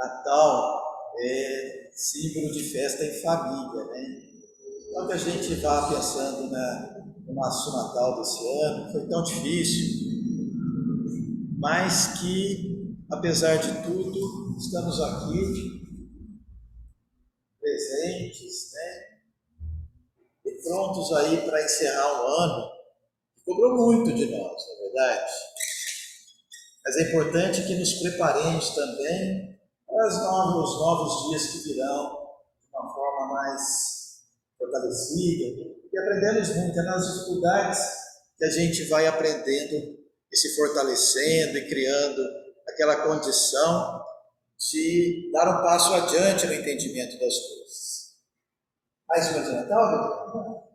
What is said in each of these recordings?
Natal é símbolo de festa em família, né? Então que a gente vá pensando no nosso Natal desse ano, foi tão difícil, mas que, apesar de tudo, estamos aqui presentes, né? E prontos aí para encerrar um ano que cobrou muito de nós, na verdade. Mas é importante que nos preparemos também para os novos dias que virão de uma forma mais fortalecida. E aprendemos muito, é nas dificuldades que a gente vai aprendendo e se fortalecendo e criando aquela condição de dar um passo adiante no entendimento das coisas. Mais uma de Natal,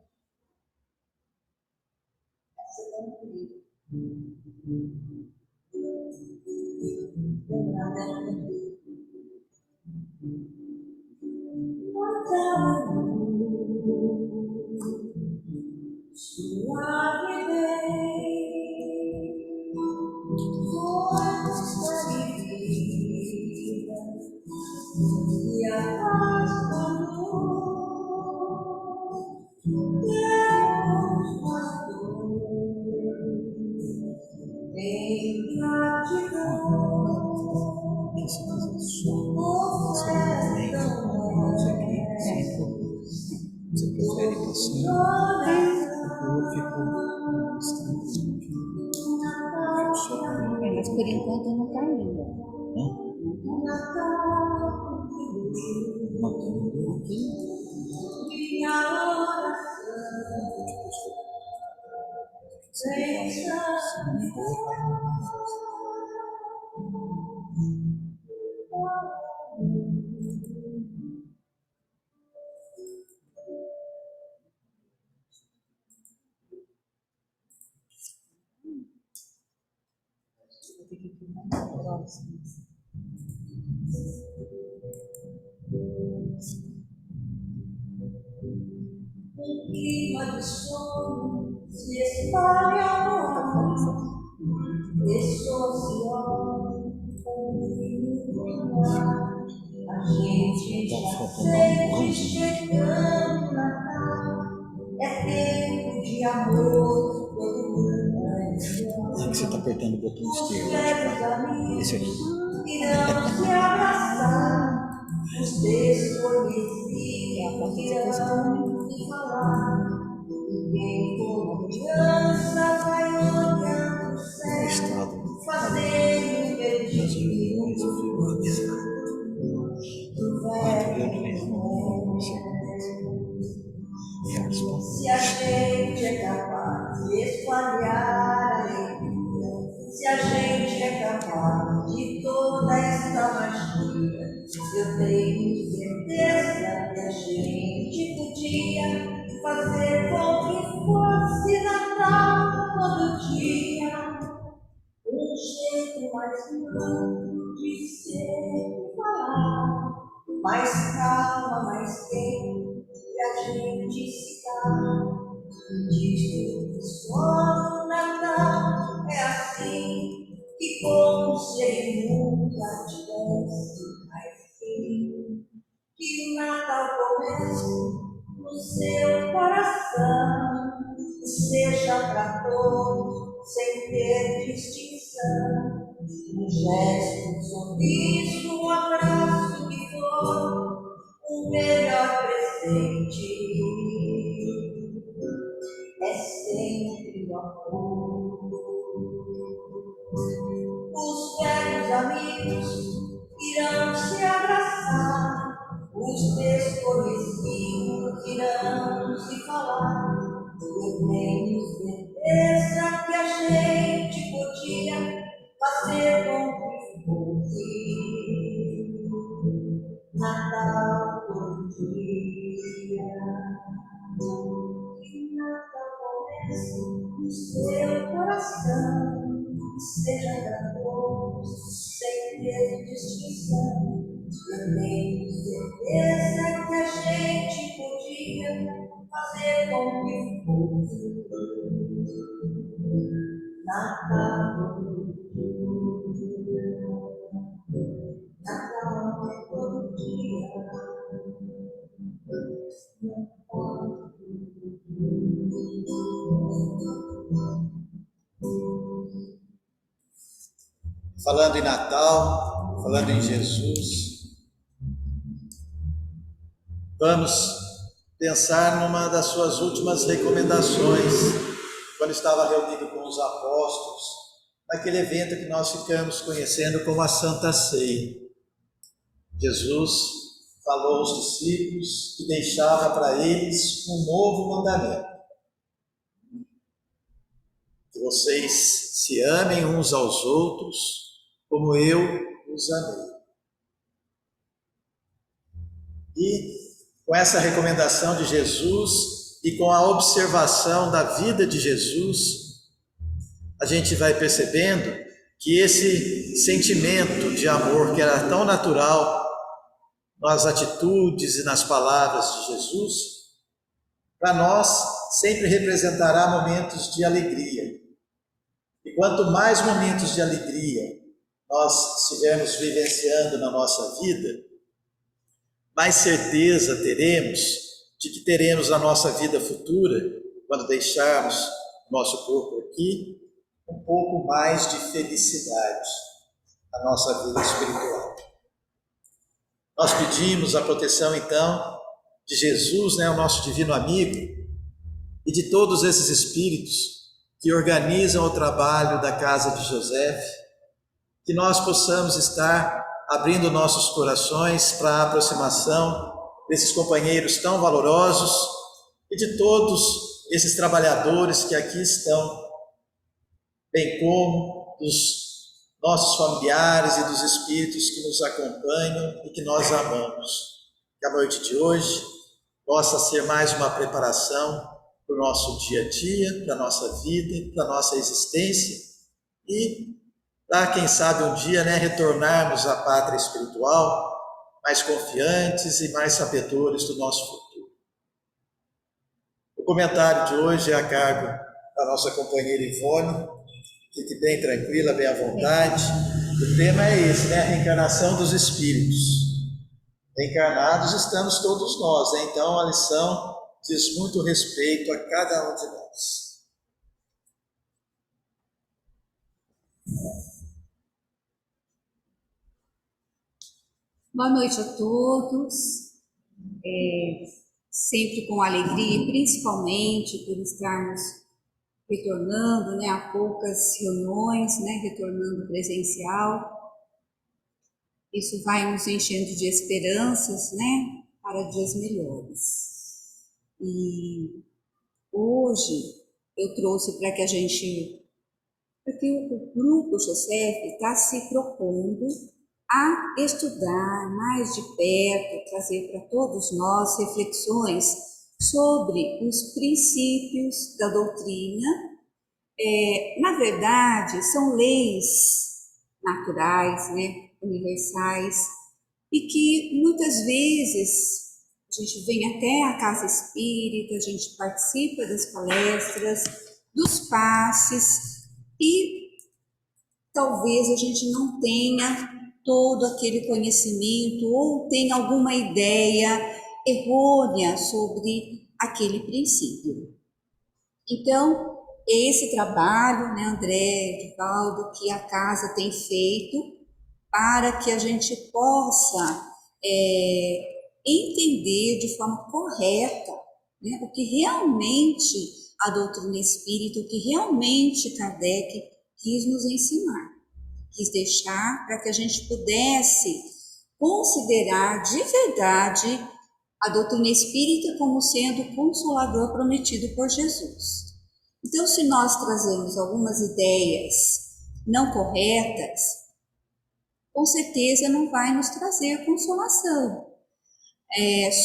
Você prefere passar? Eu fico mas por enquanto não está ainda. Não tem aqui. Um clima de sono se espalha no ar, pessoas se olham com ar. A gente já sente chegando Natal, é tempo de amor, todo mundo é que você está apertando o botão esquerdo. Esse aqui. irão se abraçar, os desconhecidos irão se falar. Ninguém como criança vai olhando o céu, fazendo pedido do Se a gente é capaz de espalhar alegria, se a gente é capaz de toda essa magia, eu tenho certeza que a gente podia fazer com que fosse Natal todo dia. Um jeito mais humano de ser e falar, mais calma, mais tempo, e a gente se dá. Diz que só no Natal é assim, e como se ele nunca tivesse mais fim. Que o Natal comece no seu coração, e seja para todos, sem ter distinção. Um gesto, um sorriso, um abraço que for o melhor presente. É sempre o amor. Os velhos amigos irão se abraçar, os desconhecidos irão se falar. Eu tenho certeza que a gente podia fazer com que fosse Natal todo dia. Que Natal comece no seu coração, seja para todos, sem ter distinção. Eu tenho certeza que a gente podia fazer com que fosse Natal todo dia. Natal falando em Natal, falando em Jesus, vamos pensar numa das suas últimas recomendações, quando estava reunido com os apóstolos, naquele evento que nós ficamos conhecendo como a Santa Ceia. Jesus falou aos discípulos e deixava para eles um novo mandamento: que vocês se amem uns aos outros como eu os amei. E com essa recomendação de Jesus e com a observação da vida de Jesus, a gente vai percebendo que esse sentimento de amor que era tão natural nas atitudes e nas palavras de Jesus, para nós sempre representará momentos de alegria. E quanto mais momentos de alegria nós estivermos vivenciando na nossa vida, mais certeza teremos de que teremos na nossa vida futura, quando deixarmos o nosso corpo aqui, um pouco mais de felicidade na nossa vida espiritual. Nós pedimos a proteção, então, de Jesus, o nosso divino amigo, e de todos esses espíritos que organizam o trabalho da casa de José, que nós possamos estar abrindo nossos corações para a aproximação desses companheiros tão valorosos e de todos esses trabalhadores que aqui estão, bem como dos nossos familiares e dos espíritos que nos acompanham e que nós amamos. Que a noite de hoje possa ser mais uma preparação para o nosso dia a dia, para a nossa vida, para a nossa existência e para, quem sabe, um dia retornarmos à pátria espiritual mais confiantes e mais sabedores do nosso futuro. O comentário de hoje é a cargo da nossa companheira Ivone. Fique bem tranquila, bem à vontade. O tema é esse, a reencarnação dos espíritos. Reencarnados estamos todos nós, então a lição diz muito respeito a cada um de nós. Boa noite a todos, sempre com alegria, e principalmente por estarmos retornando a poucas reuniões, retornando presencial. Isso vai nos enchendo de esperanças para dias melhores. E hoje eu trouxe para que a gente, porque o grupo José está se propondo a estudar mais de perto, trazer para todos nós reflexões sobre os princípios da doutrina. Na verdade, são leis naturais, universais, e que muitas vezes a gente vem até a casa espírita, a gente participa das palestras, dos passes, e talvez a gente não tenha todo aquele conhecimento ou tenha alguma ideia errônea sobre aquele princípio. Então, esse trabalho, André, Divaldo, que a casa tem feito para que a gente possa entender de forma correta o que realmente a doutrina espírita, o que realmente Kardec quis nos ensinar. Quis deixar para que a gente pudesse considerar de verdade a doutrina espírita como sendo o consolador prometido por Jesus. Então, se nós trazemos algumas ideias não corretas, com certeza não vai nos trazer consolação.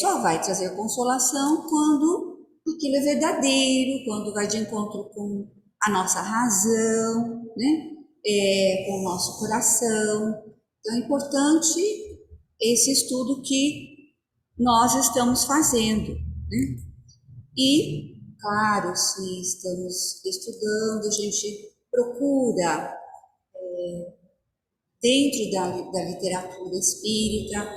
Só vai trazer consolação quando aquilo é verdadeiro, quando vai de encontro com a nossa razão, com o nosso coração. Então é importante esse estudo que nós estamos fazendo, E, claro, se estamos estudando, a gente procura, dentro da literatura espírita,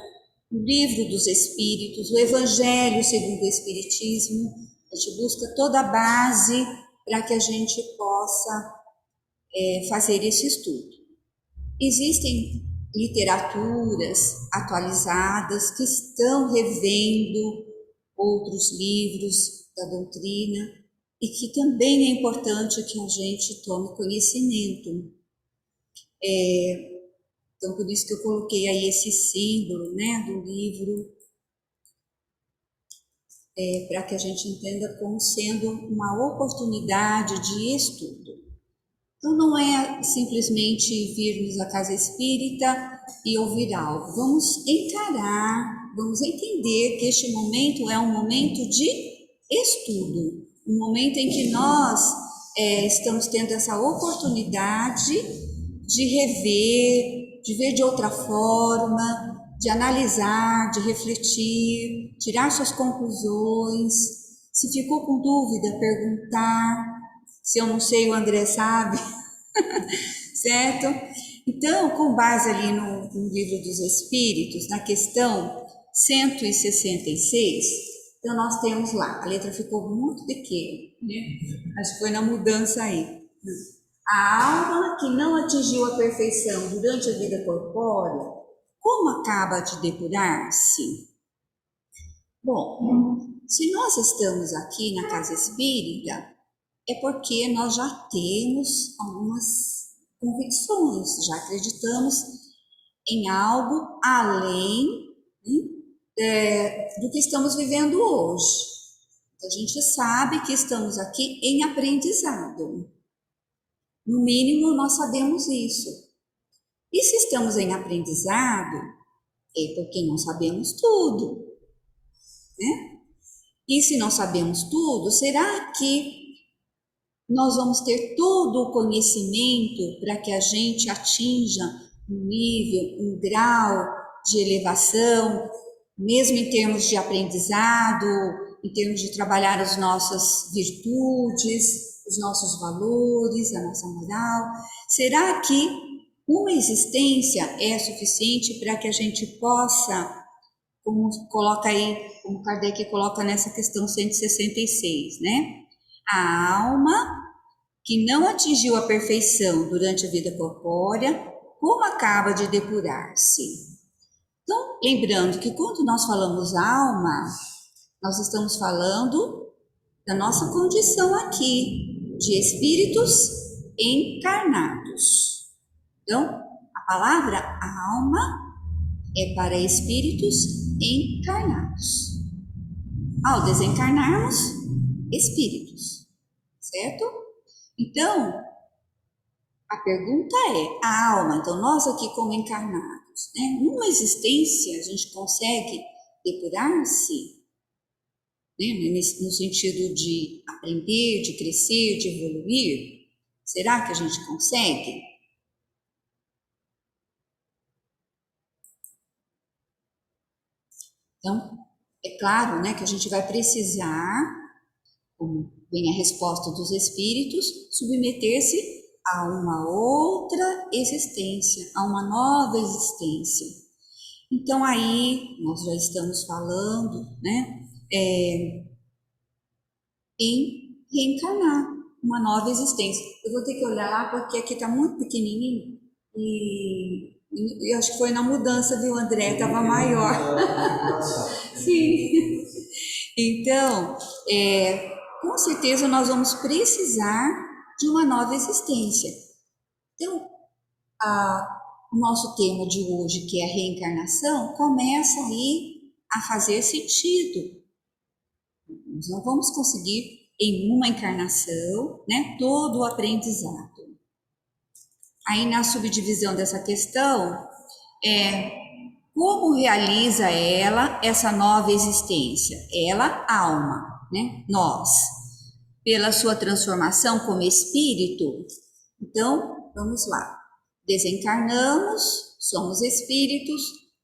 o livro dos Espíritos, o Evangelho segundo o Espiritismo, a gente busca toda a base para que a gente possa fazer esse estudo. Existem literaturas atualizadas que estão revendo outros livros da doutrina e que também é importante que a gente tome conhecimento. Então, por isso que eu coloquei aí esse símbolo, né, do livro, para que a gente entenda como sendo uma oportunidade de estudo. Então, não é simplesmente virmos à casa espírita e ouvir algo. Vamos encarar, vamos entender que este momento é um momento de estudo, um momento em que nós estamos tendo essa oportunidade de rever, de ver de outra forma, de analisar, de refletir, tirar suas conclusões. Se ficou com dúvida, perguntar. Se eu não sei, o André sabe, certo? Então, com base ali no Livro dos Espíritos, na questão 166, então nós temos lá, a letra ficou muito pequena, né? Acho que foi na mudança aí. A alma que não atingiu a perfeição durante a vida corpórea, como acaba de depurar-se? Bom, se nós estamos aqui na casa espírita, é porque nós já temos algumas convicções, já acreditamos em algo além, do que estamos vivendo hoje. Então, a gente sabe que estamos aqui em aprendizado. No mínimo, nós sabemos isso. E se estamos em aprendizado, é porque não sabemos tudo, né? E se não sabemos tudo, será que nós vamos ter todo o conhecimento para que a gente atinja um nível, um grau de elevação, mesmo em termos de aprendizado, em termos de trabalhar as nossas virtudes, os nossos valores, a nossa moral? Será que uma existência é suficiente para que a gente possa, como coloca aí, como Kardec coloca nessa questão 166, né? A alma que não atingiu a perfeição durante a vida corpórea, como acaba de depurar-se? Então, lembrando que quando nós falamos alma, nós estamos falando da nossa condição aqui, de espíritos encarnados. Então, a palavra alma é para espíritos encarnados. Ao desencarnarmos, espíritos, certo? Então, a pergunta é, a alma, então nós aqui como encarnados, né, numa existência a gente consegue depurar-se, né, no sentido de aprender, de crescer, de evoluir? Será que a gente consegue? Então, é claro, né, que a gente vai precisar, como vem a resposta dos espíritos, submeter-se a uma outra existência, a uma nova existência. Então aí nós já estamos falando, né, em reencarnar, uma nova existência. Eu vou ter que olhar lá porque aqui está muito pequenininho e eu acho que foi na mudança, viu, André? Estava maior. Sim. Então, com certeza nós vamos precisar de uma nova existência. Então, o nosso tema de hoje, que é a reencarnação, começa aí a fazer sentido. Nós não vamos conseguir em uma encarnação, né, todo o aprendizado. Aí na subdivisão dessa questão, como realiza ela essa nova existência? Ela, alma, né? Nós, pela sua transformação como espírito. Então, vamos lá. Desencarnamos, somos espíritos.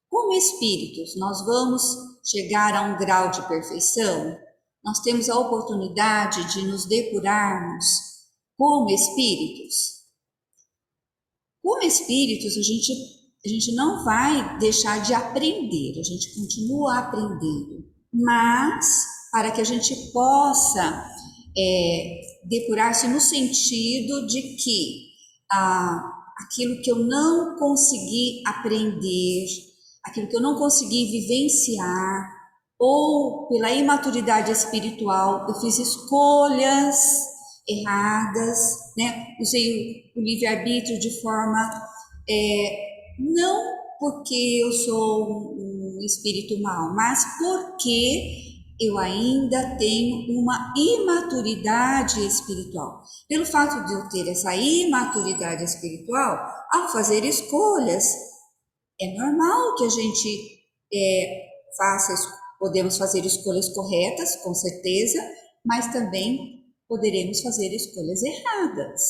Como espíritos, nós vamos chegar a um grau de perfeição? Nós temos a oportunidade de nos depurarmos como espíritos. Como espíritos, a gente não vai deixar de aprender, a gente continua aprendendo, mas para que a gente possa depurar-se no sentido de que a aquilo que eu não consegui aprender, aquilo que eu não consegui vivenciar, ou pela imaturidade espiritual, eu fiz escolhas erradas, né? Usei o livre-arbítrio de forma, não porque eu sou um espírito mau, mas porque eu ainda tenho uma imaturidade espiritual. Pelo fato de eu ter essa imaturidade espiritual, ao fazer escolhas, é normal que a gente podemos fazer escolhas corretas, com certeza, mas também poderemos fazer escolhas erradas.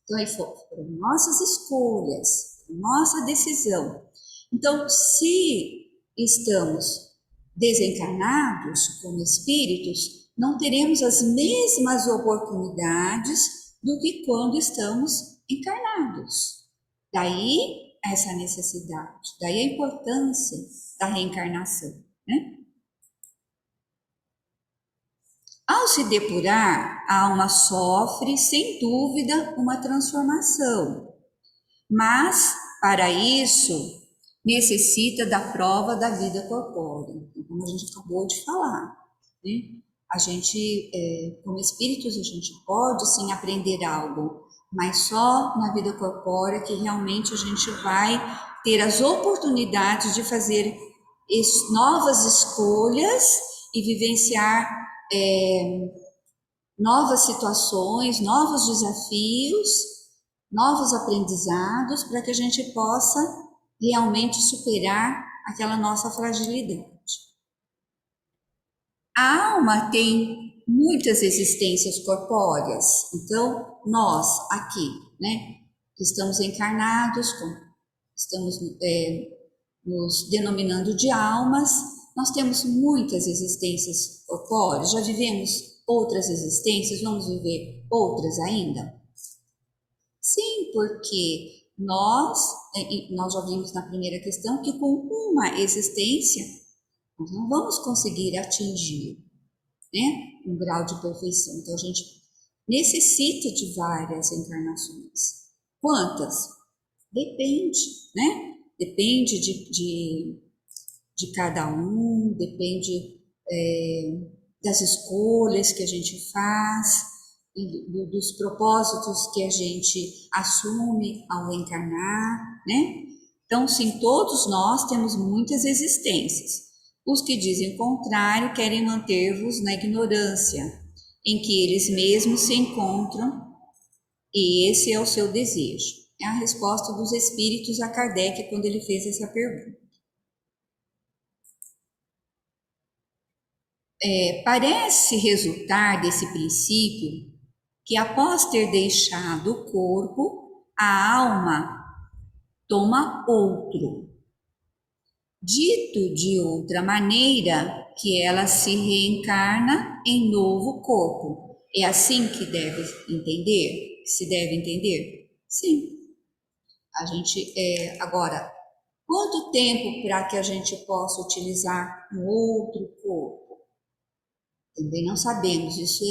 Então, aí foram nossas escolhas, nossa decisão. Então, se estamos desencarnados como espíritos, não teremos as mesmas oportunidades do que quando estamos encarnados. Daí essa necessidade, daí a importância da reencarnação, né? Ao se depurar, a alma sofre, sem dúvida, uma transformação, mas para isso necessita da prova da vida corpórea, como a gente acabou de falar, né? A gente, como espíritos, a gente pode sim aprender algo, mas só na vida corpórea que realmente a gente vai ter as oportunidades de fazer novas escolhas e vivenciar novas situações, novos desafios, novos aprendizados, para que a gente possa realmente superar aquela nossa fragilidade. A alma tem muitas existências corpóreas, então nós aqui, né, que estamos encarnados, estamos nos denominando de almas, nós temos muitas existências corpóreas, já vivemos outras existências, vamos viver outras ainda? Sim, porque nós já vimos na primeira questão que com uma existência nós não vamos conseguir atingir, né, um grau de perfeição. Então a gente necessita de várias encarnações. Quantas? Depende, né? Depende de cada um, depende das escolhas que a gente faz, dos propósitos que a gente assume ao encarnar, né? Então, sim, todos nós temos muitas existências. Os que dizem o contrário querem manter-vos na ignorância, em que eles mesmos se encontram, e esse é o seu desejo. É a resposta dos espíritos a Kardec quando ele fez essa pergunta. Parece resultar desse princípio que após ter deixado o corpo, a alma toma outro. Dito de outra maneira, que ela se reencarna em novo corpo. É assim que deve entender? Se deve entender? Sim. A gente, agora, quanto tempo para que a gente possa utilizar um outro corpo? Também não sabemos, isso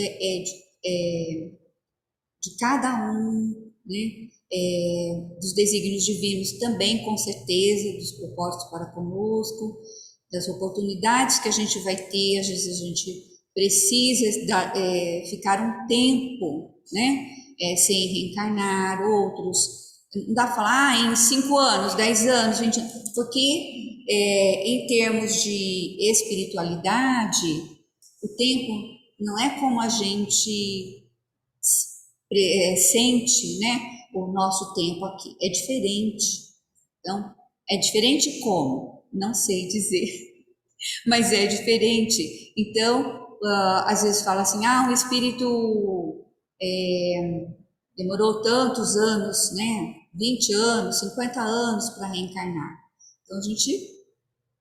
de cada um, né? Dos desígnios divinos também, com certeza, dos propósitos para conosco, das oportunidades que a gente vai ter, às vezes a gente precisa ficar um tempo, né? Sem reencarnar, outros, não dá para falar em 5 anos, 10 anos, 20 anos, porque em termos de espiritualidade, o tempo não é como a gente sente, né, o nosso tempo aqui. É diferente. Então, é diferente como? Não sei dizer, mas é diferente. Então, às vezes fala assim, o espírito demorou tantos anos, né, 20 anos, 50 anos para reencarnar. Então, a gente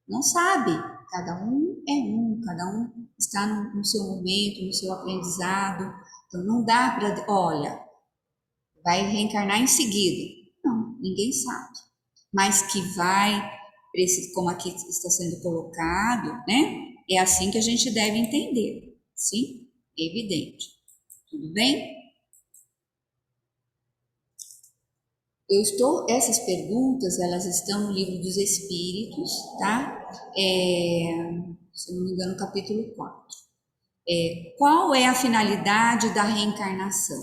não sabe. Cada um é um, cada um está no seu momento, no seu aprendizado. Então, não dá para, olha, vai reencarnar em seguida. Não, ninguém sabe. Mas que vai, como aqui está sendo colocado, né? É assim que a gente deve entender. Sim? Evidente. Tudo bem? Essas perguntas, elas estão no Livro dos Espíritos, tá? Se não me engano, capítulo 4. Qual é a finalidade da reencarnação?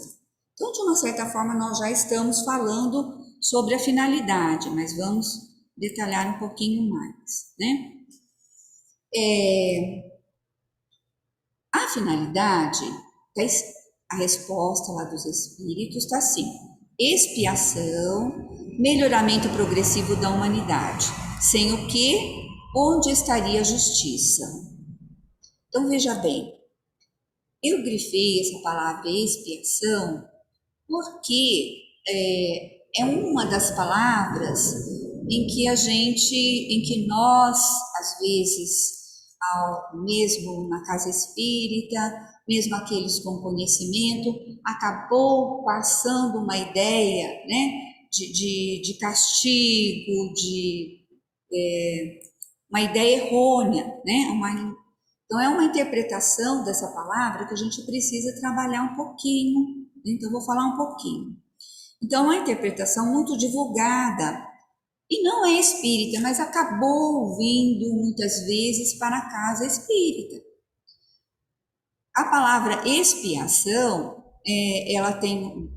Então, de uma certa forma, nós já estamos falando sobre a finalidade, mas vamos detalhar um pouquinho mais, né? A finalidade, a resposta lá dos Espíritos está assim: expiação, melhoramento progressivo da humanidade, sem o que, onde estaria a justiça? Então, veja bem, eu grifei essa palavra expiação porque é uma das palavras em que nós, às vezes, mesmo na casa espírita, mesmo aqueles com conhecimento, acabou passando uma ideia, né, de castigo, uma ideia errônea, né? Então, é uma interpretação dessa palavra que a gente precisa trabalhar um pouquinho. Então, eu vou falar um pouquinho. Então, é uma interpretação muito divulgada, e não é espírita, mas acabou vindo muitas vezes para a casa espírita. A palavra expiação, ela tem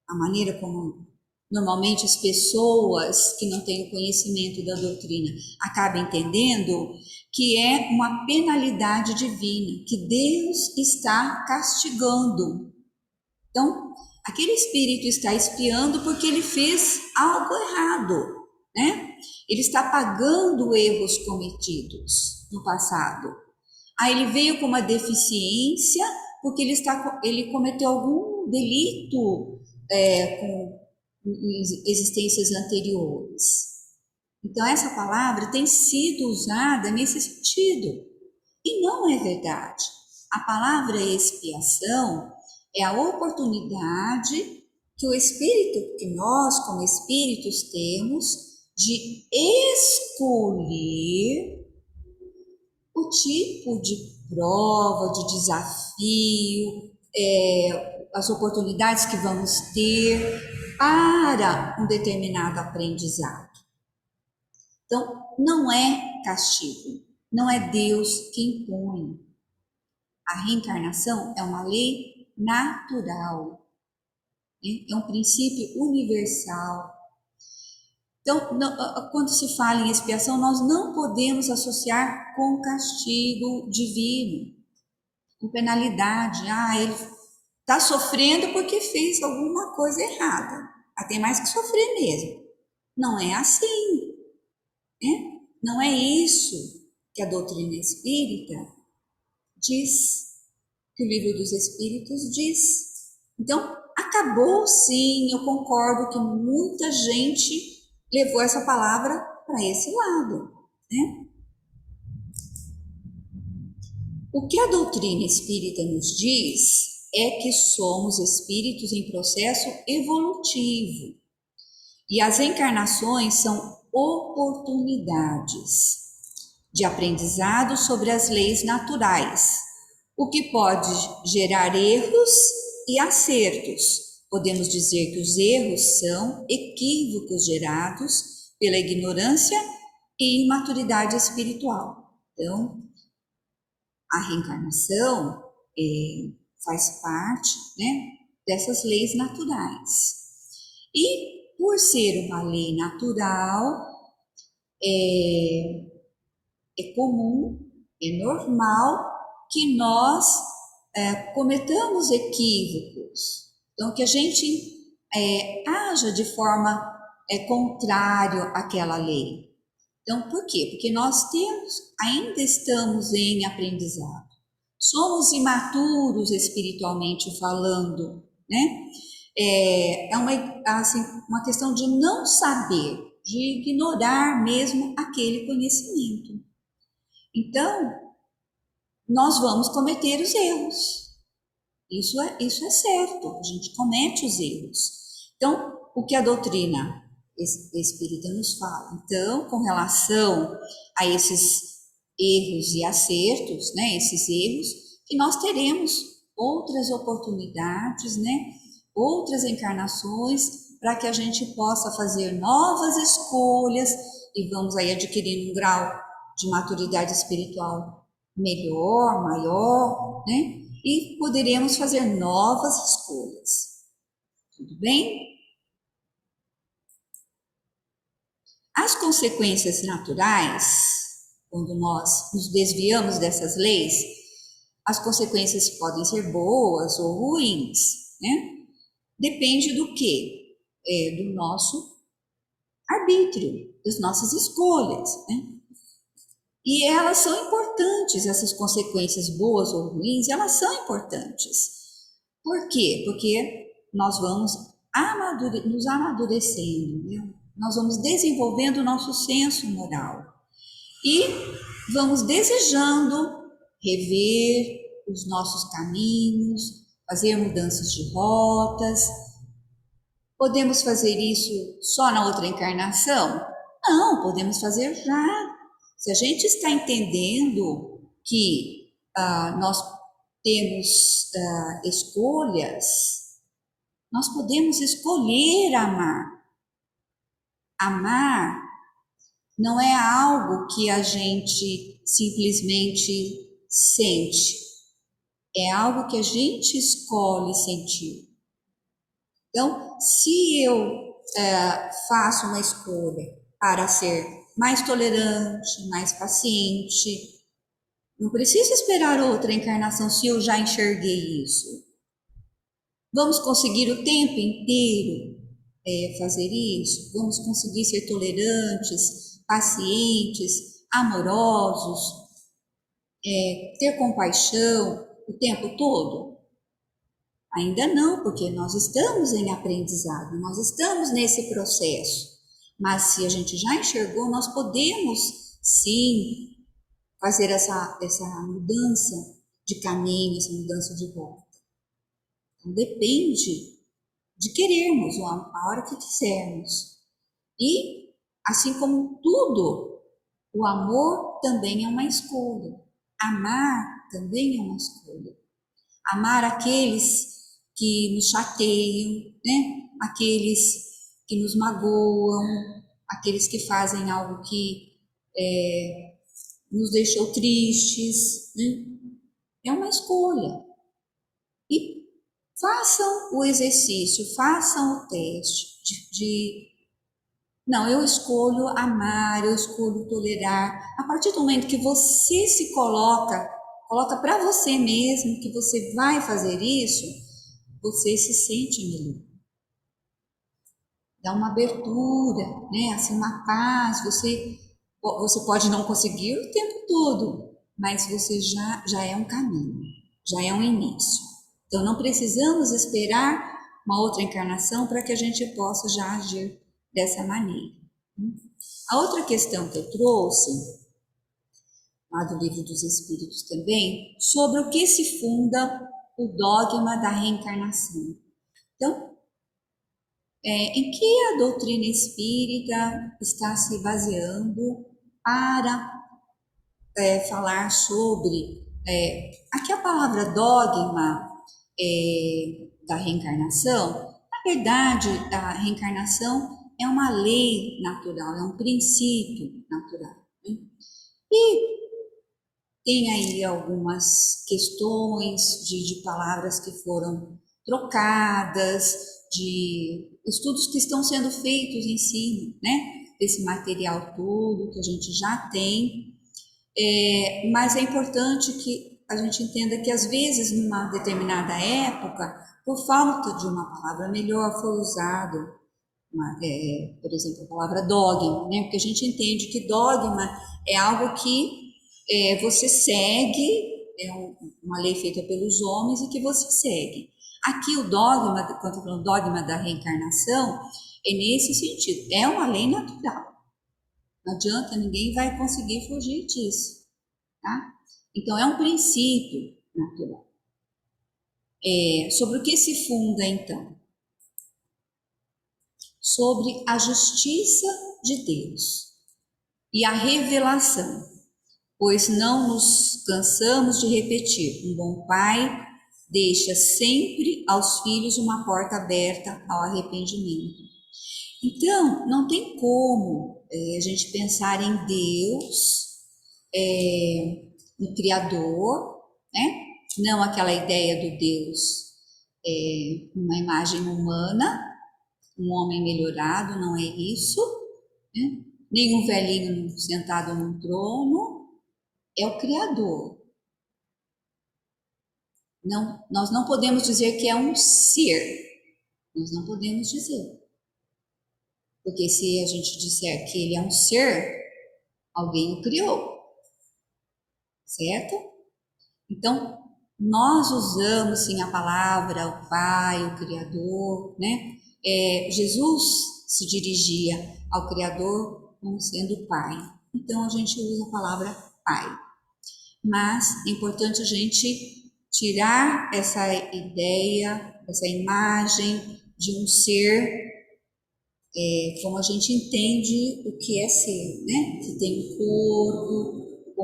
a maneira como normalmente as pessoas que não têm o conhecimento da doutrina acabam entendendo, que é uma penalidade divina, que Deus está castigando. Então, aquele espírito está expiando porque ele fez algo errado, né? Ele está pagando erros cometidos no passado. Aí ele veio com uma deficiência porque ele cometeu algum delito com existências anteriores. Então, essa palavra tem sido usada nesse sentido. E não é verdade. A palavra expiação é a oportunidade que o espírito, que nós como espíritos temos, de escolher o tipo de prova, de desafio, as oportunidades que vamos ter para um determinado aprendizado. Então, não é castigo, não é Deus que impõe. A reencarnação é uma lei natural, é um princípio universal. Então, quando se fala em expiação, nós não podemos associar com castigo divino, com penalidade. Ele está sofrendo porque fez alguma coisa errada. Tem mais que sofrer mesmo. Não é assim. Não é isso que a doutrina espírita diz, que o Livro dos Espíritos diz. Então, acabou sim, eu concordo que muita gente levou essa palavra para esse lado, né? O que a doutrina espírita nos diz é que somos espíritos em processo evolutivo e as encarnações são oportunidades de aprendizado sobre as leis naturais, o que pode gerar erros e acertos. Podemos dizer que os erros são equívocos gerados pela ignorância e imaturidade espiritual. Então, a reencarnação faz parte, né, dessas leis naturais. E, por ser uma lei natural, é comum, é normal que nós cometamos equívocos. Então, que a gente haja de forma contrária àquela lei. Então, por quê? Porque nós ainda estamos em aprendizado. Somos imaturos espiritualmente falando, né? É uma questão de não saber, de ignorar mesmo aquele conhecimento. Então, nós vamos cometer os erros. Isso é certo, a gente comete os erros. Então, o que a doutrina espírita nos fala? Então, com relação a esses erros e acertos, né, esses erros, que nós teremos outras oportunidades, né, outras encarnações para que a gente possa fazer novas escolhas e vamos aí adquirindo um grau de maturidade espiritual melhor, maior, né? E poderemos fazer novas escolhas. Tudo bem? As consequências naturais, quando nós nos desviamos dessas leis, as consequências podem ser boas ou ruins, né? Depende do quê? Do nosso arbítrio, das nossas escolhas, né? E elas são importantes, essas consequências boas ou ruins, elas são importantes. Por quê? Porque nós vamos nos amadurecendo, né? Nós vamos desenvolvendo o nosso senso moral e vamos desejando rever os nossos caminhos, fazer mudanças de rotas. Podemos fazer isso só na outra encarnação? Não, podemos fazer já. Se a gente está entendendo que nós temos escolhas, nós podemos escolher amar. Amar não é algo que a gente simplesmente sente, é algo que a gente escolhe sentir. Então, se eu faço uma escolha para ser mais tolerante, mais paciente, não preciso esperar outra encarnação se eu já enxerguei isso. Vamos conseguir o tempo inteiro fazer isso? Vamos conseguir ser tolerantes, pacientes, amorosos, ter compaixão o tempo todo? Ainda não, porque nós estamos em aprendizado, nós estamos nesse processo. Mas se a gente já enxergou, nós podemos sim fazer essa mudança de caminho, essa mudança de volta. Então depende de querermos a hora que quisermos. E, assim como tudo, o amor também é uma escolha. Amar também é uma escolha. Amar aqueles que nos chateiam, né? Aqueles que nos magoam, aqueles que fazem algo que nos deixou tristes, né? É uma escolha. E façam o exercício, façam o teste não, eu escolho amar, eu escolho tolerar. A partir do momento que você se coloca para você mesmo que você vai fazer isso, você se sente melhor. Dá uma abertura, né? Assim, uma paz. Você pode não conseguir o tempo todo, mas você já é um caminho, já é um início. Então não precisamos esperar uma outra encarnação para que a gente possa já agir dessa maneira. A outra questão que eu trouxe, lá do Livro dos Espíritos também, sobre o que se funda o dogma da reencarnação. Então, em que a doutrina espírita está se baseando para falar sobre... aqui a palavra dogma da reencarnação, na verdade, a reencarnação é uma lei natural, é um princípio natural. Né? E tem aí algumas questões de palavras que foram trocadas, de estudos que estão sendo feitos em cima, né, desse material todo que a gente já tem, mas é importante que a gente entenda que às vezes numa determinada época, por falta de uma palavra melhor, foi usado por exemplo, a palavra dogma, né? Porque a gente entende que dogma é algo que você segue, é uma lei feita pelos homens e que você segue. Aqui o dogma, quando eu falo dogma da reencarnação, é nesse sentido, é uma lei natural. Não adianta, ninguém vai conseguir fugir disso, tá? Então é um princípio natural. Sobre o que se funda então? Sobre a justiça de Deus e a revelação, pois não nos cansamos de repetir, um bom pai deixa sempre aos filhos uma porta aberta ao arrependimento. Então, não tem como a gente pensar em Deus, no Criador, né? Não aquela ideia do Deus uma imagem humana, um homem melhorado, não é isso, né? Nem um velhinho sentado num trono, é o Criador. Não, nós não podemos dizer que é um ser, nós não podemos dizer. Porque se a gente disser que ele é um ser, alguém o criou, certo? Então, nós usamos sim a palavra, o Pai, o Criador, né? Jesus se dirigia ao Criador como sendo Pai. Então, a gente usa a palavra Pai. Mas é importante a gente tirar essa ideia, essa imagem de um ser como a gente entende o que é ser, né? Que tem um corpo,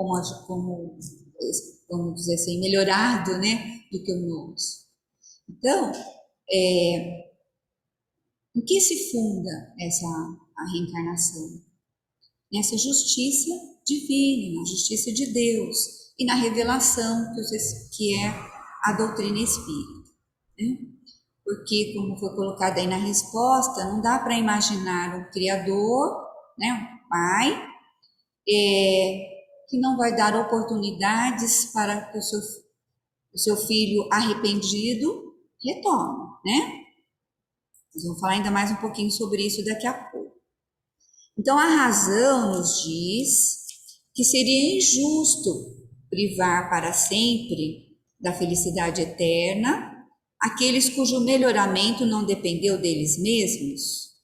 como dizer assim, melhorado, né? Do que o nosso. Então, em que se funda a reencarnação? Nessa justiça divina, na justiça de Deus e na revelação que é a doutrina espírita, né? Porque, como foi colocado aí na resposta, não dá para imaginar um Criador, né, um Pai, que não vai dar oportunidades para que o seu filho arrependido retorne, né? Nós vamos falar ainda mais um pouquinho sobre isso daqui a pouco. Então, a razão nos diz que seria injusto privar para sempre da felicidade eterna aqueles cujo melhoramento não dependeu deles mesmos.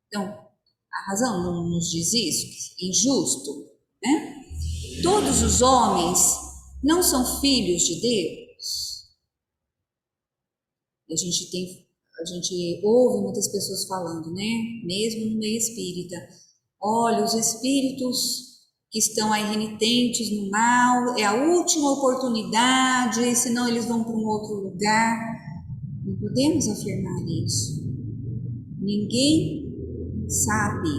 Então, a razão não nos diz isso, que é injusto, né? Todos os homens não são filhos de Deus. A gente ouve muitas pessoas falando, né? Mesmo no meio espírita, olha, os espíritos que estão aí renitentes no mal, é a última oportunidade, senão eles vão para um outro lugar. Não podemos afirmar isso. Ninguém sabe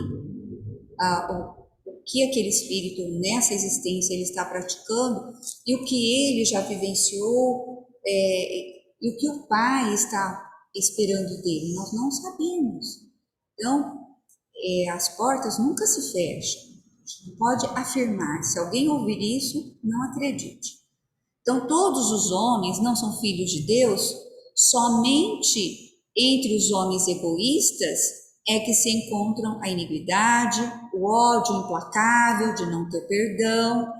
o que aquele espírito nessa existência ele está praticando e o que ele já vivenciou e o que o Pai está esperando dele. Nós não sabemos. Então, as portas nunca se fecham. A gente não pode afirmar. Se alguém ouvir isso, não acredite. Então, todos os homens não são filhos de Deus, somente entre os homens egoístas é que se encontram a iniquidade, o ódio implacável de não ter perdão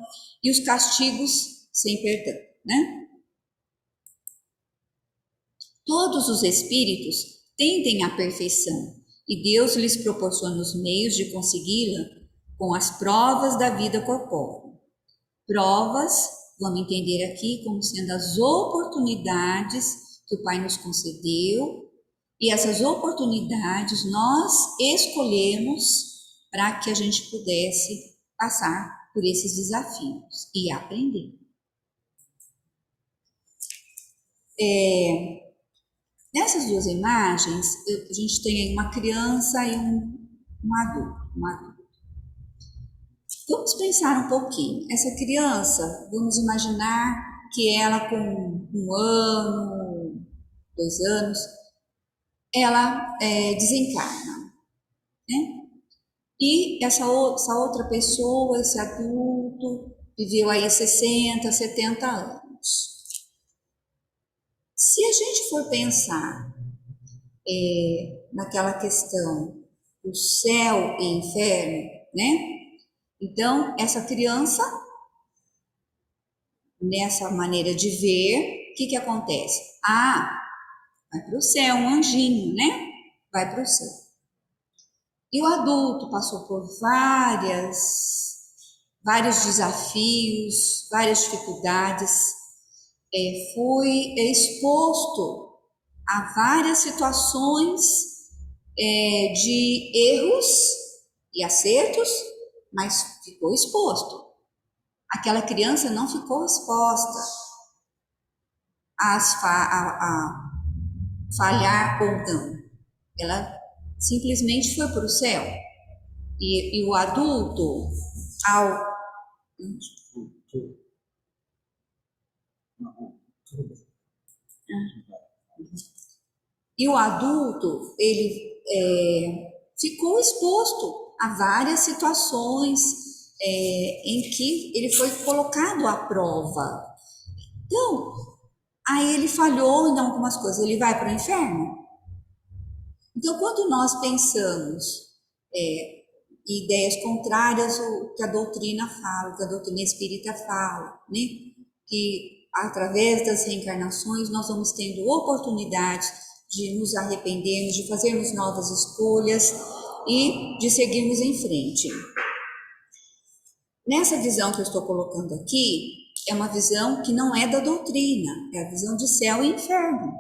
e os castigos sem perdão, né? Todos os espíritos tendem à perfeição e Deus lhes proporciona os meios de consegui-la com as provas da vida corpórea. Provas, vamos entender aqui como sendo as oportunidades que o Pai nos concedeu, e essas oportunidades nós escolhemos para que a gente pudesse passar por esses desafios e aprender. Nessas duas imagens, a gente tem aí uma criança e um adulto. Vamos pensar um pouquinho. Essa criança, vamos imaginar que ela com 1 ano, 2 anos, ela desencarna, né? E essa outra pessoa, esse adulto, viveu aí 60, 70 anos. Se a gente for pensar naquela questão do céu e inferno, né? Então, essa criança, nessa maneira de ver, o que acontece? Vai para o céu, um anjinho, né? Vai para o céu. E o adulto passou por vários desafios, várias dificuldades, foi exposto a várias situações de erros e acertos, mas ficou exposto. Aquela criança não ficou exposta a falhar ou não. Ela simplesmente foi para o céu. E o adulto, ao... E o adulto, ele ficou exposto a várias situações em que ele foi colocado à prova. Então, aí ele falhou em algumas coisas, ele vai para o inferno. Então, quando nós pensamos ideias contrárias ao que a doutrina fala, o que a doutrina espírita fala, né? Que através das reencarnações nós vamos tendo oportunidades de nos arrependermos, de fazermos novas escolhas e de seguirmos em frente. Nessa visão que eu estou colocando aqui, é uma visão que não é da doutrina, é a visão de céu e inferno.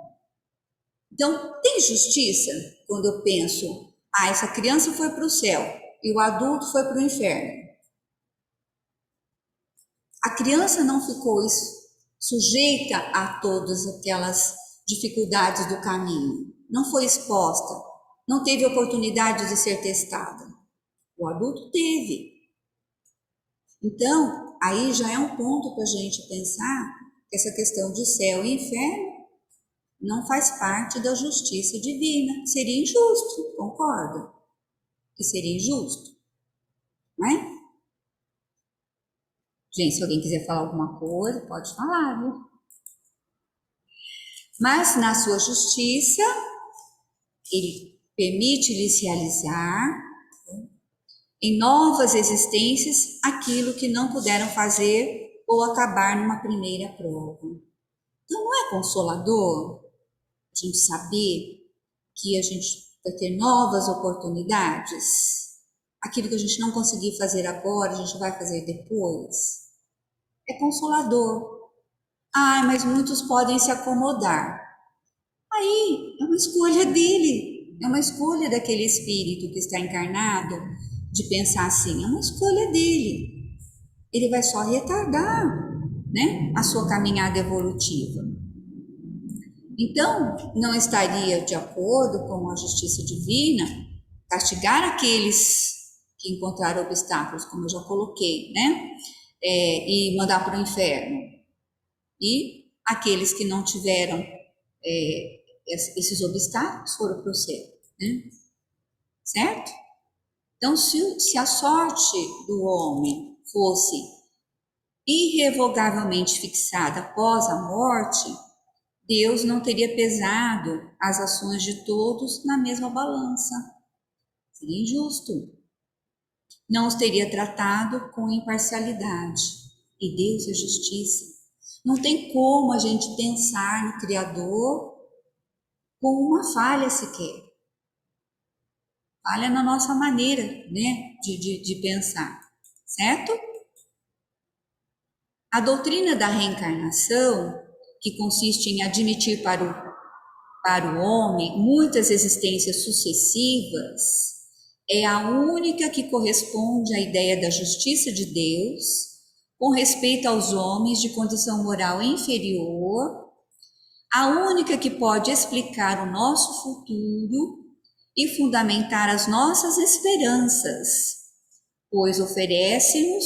Então, tem justiça quando eu penso, essa criança foi para o céu e o adulto foi para o inferno. A criança não ficou sujeita a todas aquelas dificuldades do caminho, não foi exposta, não teve oportunidade de ser testada. O adulto teve. Então, aí já é um ponto para a gente pensar que essa questão de céu e inferno não faz parte da justiça divina. Seria injusto, concorda? Que seria injusto, não é? Gente, se alguém quiser falar alguma coisa, pode falar, viu? Mas na sua justiça, ele permite-lhe se realizar em novas existências aquilo que não puderam fazer ou acabar numa primeira prova. Então não é consolador a gente saber que a gente vai ter novas oportunidades? Aquilo que a gente não conseguir fazer agora, a gente vai fazer depois? É consolador. Mas muitos podem se acomodar. Aí é uma escolha dele, é uma escolha daquele espírito que está encarnado de pensar assim, é uma escolha dele. Ele vai só retardar, né, a sua caminhada evolutiva. Então, não estaria de acordo com a justiça divina castigar aqueles que encontraram obstáculos, como eu já coloquei, né, e mandar para o inferno. E aqueles que não tiveram esses obstáculos foram para o céu, né? Certo? Então, se a sorte do homem fosse irrevogavelmente fixada após a morte, Deus não teria pesado as ações de todos na mesma balança. Seria injusto. Não os teria tratado com imparcialidade. E Deus é justiça. Não tem como a gente pensar no Criador com uma falha sequer. Falha na nossa maneira, né, de pensar, certo? A doutrina da reencarnação, que consiste em admitir para o homem muitas existências sucessivas, é a única que corresponde à ideia da justiça de Deus com respeito aos homens de condição moral inferior, a única que pode explicar o nosso futuro e fundamentar as nossas esperanças, pois oferece-nos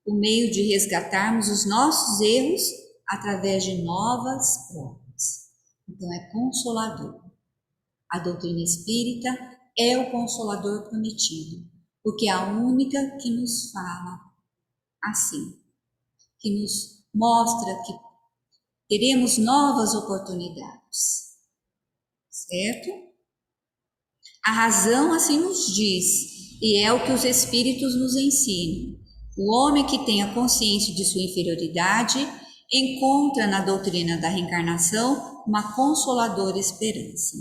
o meio de resgatarmos os nossos erros através de novas provas. Então é consolador. A doutrina espírita é o consolador prometido, porque é a única que nos fala assim, que nos mostra que teremos novas oportunidades, certo? A razão assim nos diz, e é o que os espíritos nos ensinam. O homem que tem a consciência de sua inferioridade encontra na doutrina da reencarnação uma consoladora esperança.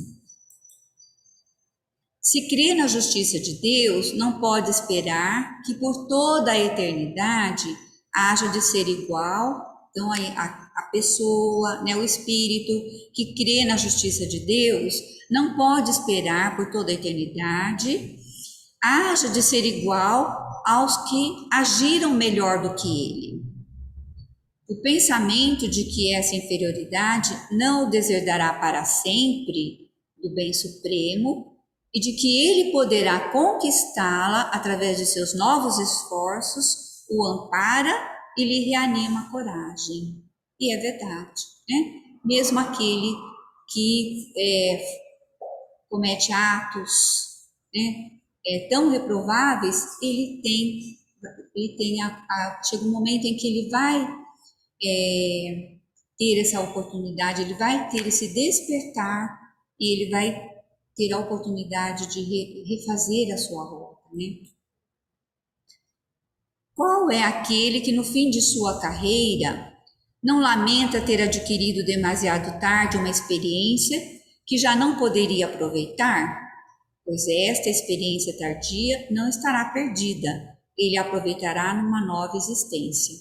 Se crê na justiça de Deus, não pode esperar que por toda a eternidade haja de ser igual. Então, a pessoa, né, o espírito que crê na justiça de Deus, não pode esperar por toda a eternidade haja de ser igual aos que agiram melhor do que ele. O pensamento de que essa inferioridade não o deserdará para sempre do bem supremo e de que ele poderá conquistá-la através de seus novos esforços, o ampara e lhe reanima a coragem. E é verdade, né? Mesmo aquele que comete atos, né, tão reprováveis, chega um momento em que ele vai ter essa oportunidade, ele vai ter esse despertar e ele vai ter a oportunidade de refazer a sua rota, né? Qual é aquele que no fim de sua carreira não lamenta ter adquirido demasiado tarde uma experiência que já não poderia aproveitar? Pois esta experiência tardia não estará perdida, ele a aproveitará numa nova existência.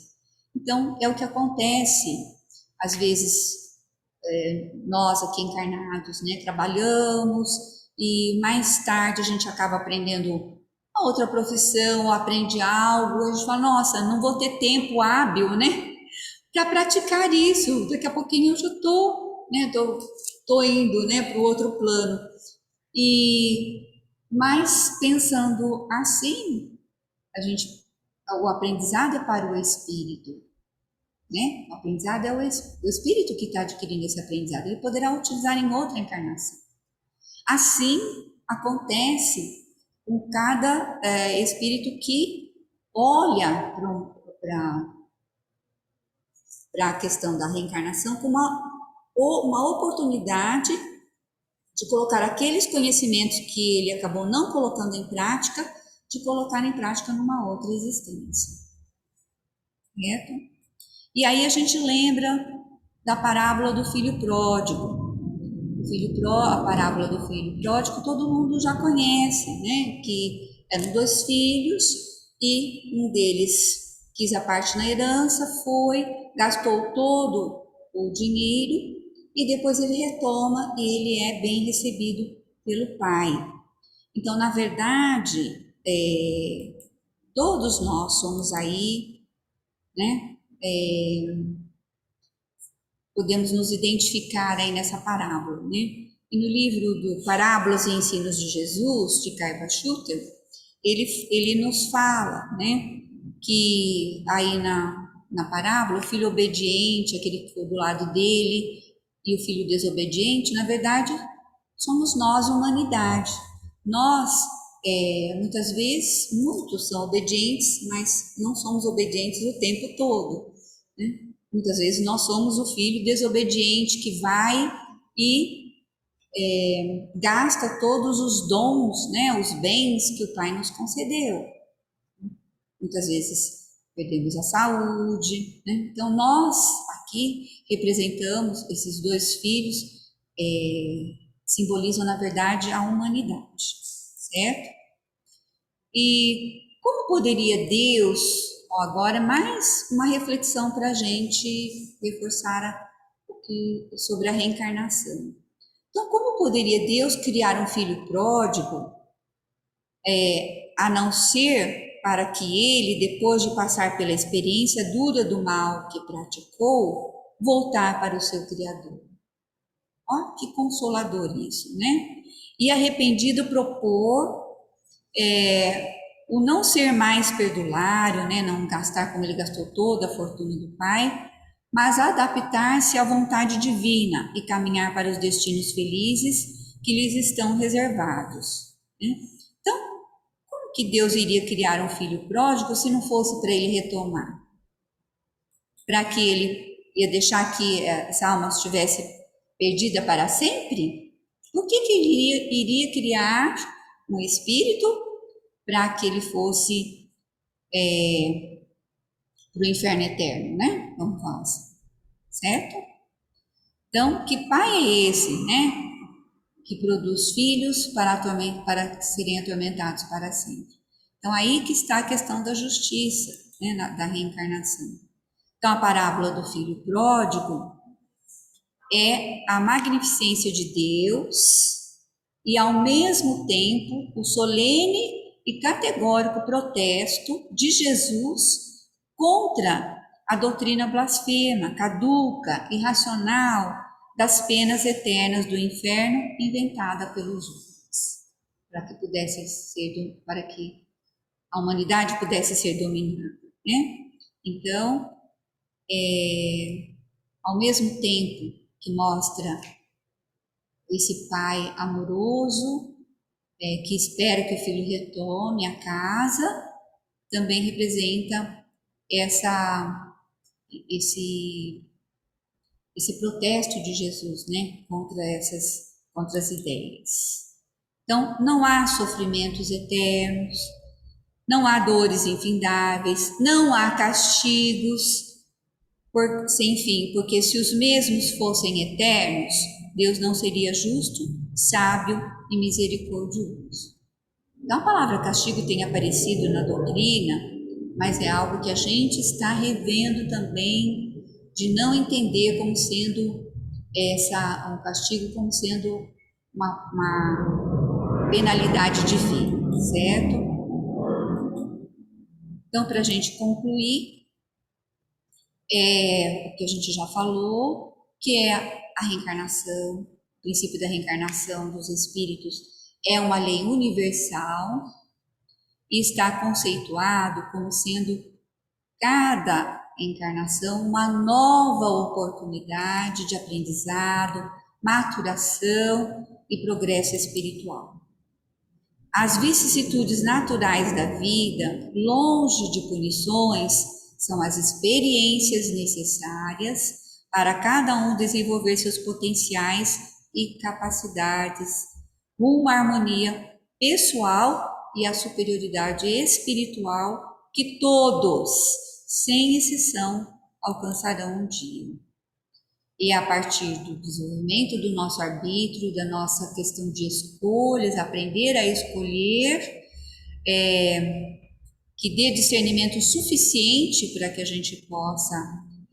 Então, é o que acontece, às vezes, nós aqui encarnados, né, trabalhamos e mais tarde a gente acaba aprendendo a outra profissão, ou aprende algo, a gente fala, nossa, não vou ter tempo hábil, né, para praticar isso, daqui a pouquinho eu já estou, né, tô indo, né, para o outro plano. Mas pensando assim, o aprendizado é para o espírito, né? O aprendizado é o espírito que está adquirindo esse aprendizado. Ele poderá utilizar em outra encarnação. Assim acontece com cada espírito que olha para a questão da reencarnação como uma oportunidade de colocar aqueles conhecimentos que ele acabou não colocando em prática, de colocar em prática numa outra existência. Certo? E aí a gente lembra da parábola do filho pródigo. A parábola do filho pródigo todo mundo já conhece, né? Que eram 2 filhos e um deles quis a parte na herança, gastou todo o dinheiro e depois ele retoma e ele é bem recebido pelo pai. Então, na verdade, todos nós somos aí, né? Podemos nos identificar aí nessa parábola, né? E no livro do Parábolas e Ensinos de Jesus, de Kaiba Schutter, ele nos fala, né? Que aí na parábola, o filho obediente, aquele que ficou do lado dele, e o filho desobediente, na verdade, somos nós, humanidade. Nós, muitas vezes, muitos são obedientes, mas não somos obedientes o tempo todo, né? Muitas vezes nós somos o filho desobediente que vai e gasta todos os dons, né, os bens que o Pai nos concedeu. Muitas vezes perdemos a saúde, né? Então nós aqui representamos esses 2 filhos, simbolizam na verdade a humanidade, certo? E como poderia Deus, agora mais uma reflexão para a gente reforçar sobre a reencarnação. Então, como poderia Deus criar um filho pródigo, a não ser para que ele, depois de passar pela experiência dura do mal que praticou, voltar para o seu Criador? Ó, que consolador isso, né? E arrependido propor o não ser mais perdulário, né? Não gastar como ele gastou toda a fortuna do pai, mas adaptar-se à vontade divina e caminhar para os destinos felizes que lhes estão reservados, né? Então, como que Deus iria criar um filho pródigo se não fosse para ele retomar? Para que ele ia deixar que essa alma estivesse perdida para sempre? Por que ele iria criar um espírito para que ele fosse para o inferno eterno, né? Vamos falar assim, certo? Então, que pai é esse, né? Que produz filhos para serem atormentados para sempre. Então, aí que está a questão da justiça, né? Da reencarnação. Então, a parábola do filho pródigo é a magnificência de Deus e, ao mesmo tempo, o solene e categórico protesto de Jesus contra a doutrina blasfema, caduca, irracional das penas eternas do inferno inventada pelos homens. para que a humanidade pudesse ser dominada, né? Então, ao mesmo tempo que mostra esse pai amoroso, que espera que o filho retorne à casa, também representa esse protesto de Jesus, né, contra as ideias. Então, não há sofrimentos eternos, não há dores infindáveis, não há castigos sem fim, porque se os mesmos fossem eternos, Deus não seria justo, sábio e misericordioso. Então, a palavra castigo tem aparecido na doutrina, mas é algo que a gente está revendo também, de não entender como sendo um castigo como sendo uma penalidade divina, certo? Então, para a gente concluir, o que a gente já falou, que é a reencarnação, o princípio da reencarnação dos espíritos é uma lei universal e está conceituado como sendo cada encarnação uma nova oportunidade de aprendizado, maturação e progresso espiritual. As vicissitudes naturais da vida, longe de punições, são as experiências necessárias para cada um desenvolver seus potenciais e capacidades, rumo à harmonia pessoal e à superioridade espiritual que todos, sem exceção, alcançarão um dia. E a partir do desenvolvimento do nosso arbítrio, da nossa questão de escolhas, aprender a escolher, que dê discernimento suficiente para que a gente possa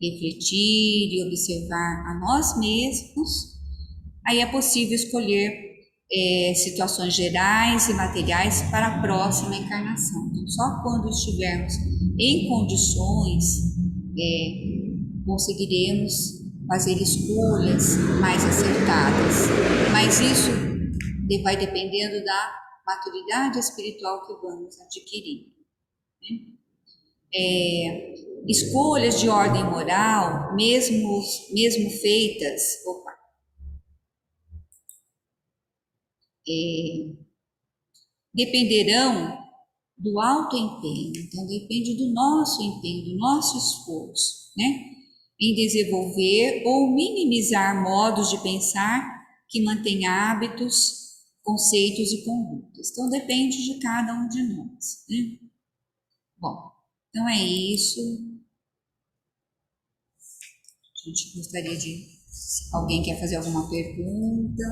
refletir e observar a nós mesmos, aí é possível escolher situações gerais e materiais para a próxima encarnação. Então, só quando estivermos em condições, conseguiremos fazer escolhas mais acertadas. Mas isso vai dependendo da maturidade espiritual que vamos adquirir. Escolhas de ordem moral, mesmo feitas, dependerão do alto empenho. Então, depende do nosso empenho, do nosso esforço, né? Em desenvolver ou minimizar modos de pensar que mantêm hábitos, conceitos e condutas. Então, depende de cada um de nós, né? Bom, então é isso. A gente gostaria de... Se alguém quer fazer alguma pergunta...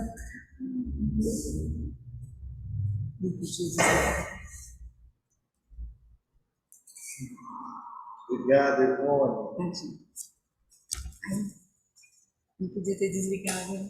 Obrigado, Ivone. Não podia ter desligado.